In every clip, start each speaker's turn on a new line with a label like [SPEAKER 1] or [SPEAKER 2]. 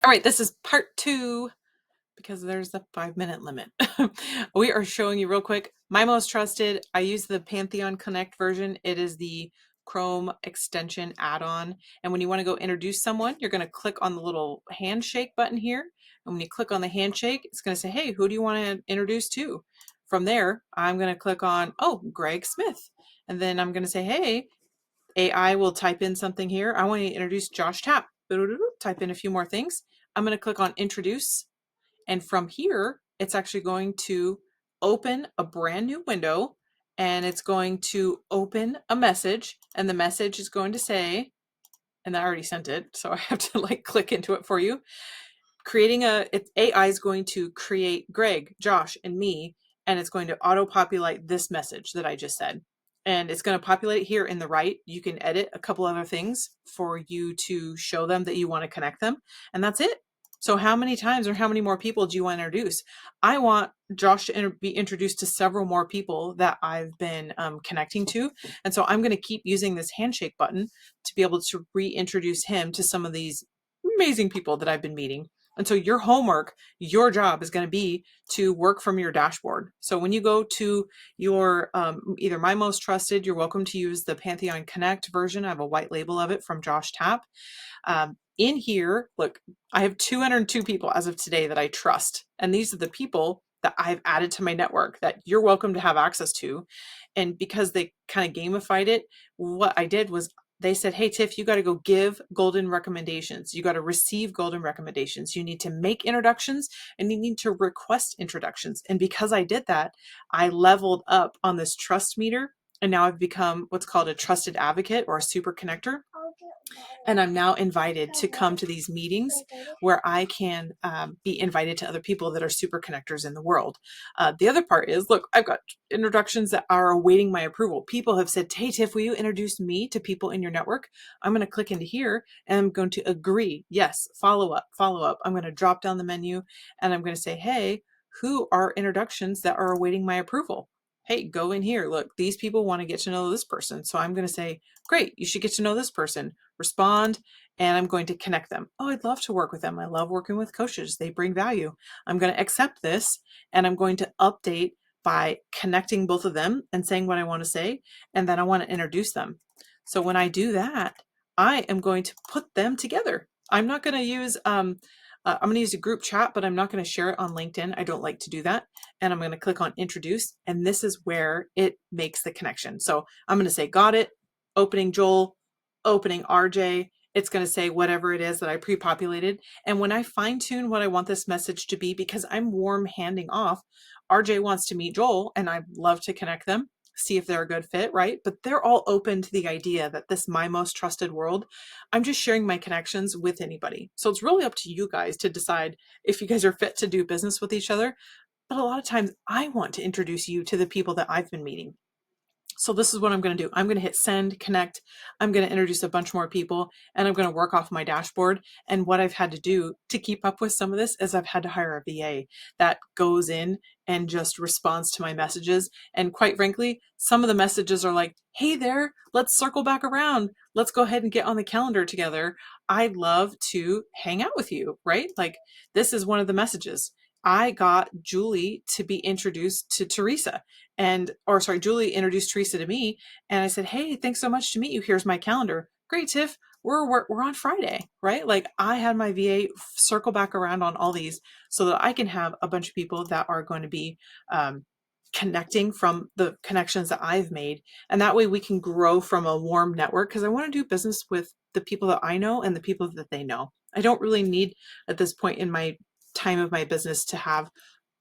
[SPEAKER 1] All right, this is part 2 because there's a 5-minute limit. We are showing you real quick. My most trusted, I use the Pantheon Connect version. It is the Chrome extension add-on. And when you want to go introduce someone, you're going to click on the little handshake button here. And when you click on the handshake, it's going to say, hey, who do you want to introduce to? From there, I'm going to click on, oh, Greg Smith. And then I'm going to say, hey, AI will type in something here. I want to introduce Josh Tapp. Type in a few more things. I'm going to click on introduce. And from here, it's actually going to open a brand new window and it's going to open a message. And the message is going to say, and I already sent it, so I have to like click into it for you. AI is going to create Greg, Josh, and me, and it's going to auto-populate this message that I just said. And it's going to populate here in the right. You can edit a couple other things for you to show them that you want to connect them. And that's it. So how many times or how many more people do you want to introduce? I want Josh to be introduced to several more people that I've been connecting to. And so I'm going to keep using this handshake button to be able to reintroduce him to some of these amazing people that I've been meeting. And so your homework, your job is going to be to work from your dashboard. So when you go to your either My Most Trusted, you're welcome to use the Pantheon Connect version. I have a white label of it from Josh Tapp. In here, look, I have 202 people as of today that I trust. And these are the people that I've added to my network that you're welcome to have access to. And because they kind of gamified it, what I did was they said, hey, Tiff, you got to go give golden recommendations. You got to receive golden recommendations. You need to make introductions and you need to request introductions. And because I did that, I leveled up on this trust meter. And now I've become what's called a trusted advocate or a super connector. And I'm now invited to come to these meetings where I can be invited to other people that are super connectors in the world. The other part is, look, I've got introductions that are awaiting my approval. People have said, hey, Tiff, will you introduce me to people in your network? I'm going to click into here and I'm going to agree. Yes, follow up. I'm going to drop down the menu and I'm going to say, hey, who are introductions that are awaiting my approval? Hey, go in here. Look, these people want to get to know this person. So I'm going to say, great, you should get to know this person. Respond, and I'm going to connect them. Oh, I'd love to work with them. I love working with coaches. They bring value. I'm going to accept this, and I'm going to update by connecting both of them and saying what I want to say, and then I want to introduce them. So when I do that, I am going to put them together. I'm not going to use I'm going to use a group chat, but I'm not going to share it on LinkedIn. I don't like to do that. And I'm going to click on introduce. And this is where it makes the connection. So I'm going to say, got it. Opening Joel, opening RJ. It's going to say whatever it is that I pre-populated. And when I fine tune what I want this message to be, because I'm warm handing off, RJ wants to meet Joel and I'd love to connect them, see if they're a good fit, right? But they're all open to the idea that this My Most Trusted world, I'm just sharing my connections with anybody. So it's really up to you guys to decide if you guys are fit to do business with each other. But a lot of times I want to introduce you to the people that I've been meeting. So this is what I'm going to do. I'm going to hit send, connect. I'm going to introduce a bunch more people and I'm going to work off my dashboard. And what I've had to do to keep up with some of this is I've had to hire a VA that goes in and just responds to my messages. And quite frankly, some of the messages are like, hey there, let's circle back around. Let's go ahead and get on the calendar together. I'd love to hang out with you, right? Like this is one of the messages. I got Julie to be introduced to Teresa Julie introduced Teresa to me and I said, hey, thanks so much to meet you. Here's my calendar. Great, Tiff. We're on Friday, right? Like I had my VA circle back around on all these so that I can have a bunch of people that are going to be connecting from the connections that I've made. And that way we can grow from a warm network because I want to do business with the people that I know and the people that they know. I don't really need at this point in my time of my business to have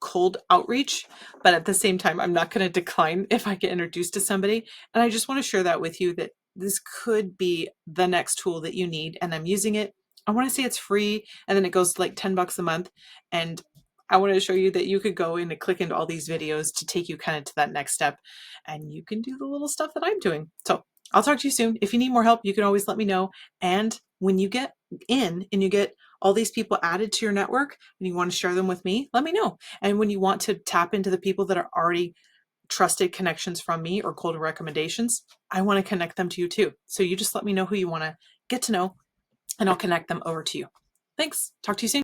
[SPEAKER 1] cold outreach, but at the same time, I'm not going to decline if I get introduced to somebody. And I just want to share that with you that this could be the next tool that you need. And I'm using it. I want to say it's free and then it goes like $10 a month. And I want to show you that you could go in and click into all these videos to take you kind of to that next step and you can do the little stuff that I'm doing. So I'll talk to you soon. If you need more help, you can always let me know. And when you get in and you get all these people added to your network and you want to share them with me, let me know. And when you want to tap into the people that are already trusted connections from me or cold recommendations, I want to connect them to you too. So you just let me know who you want to get to know and I'll connect them over to you. Thanks. Talk to you soon.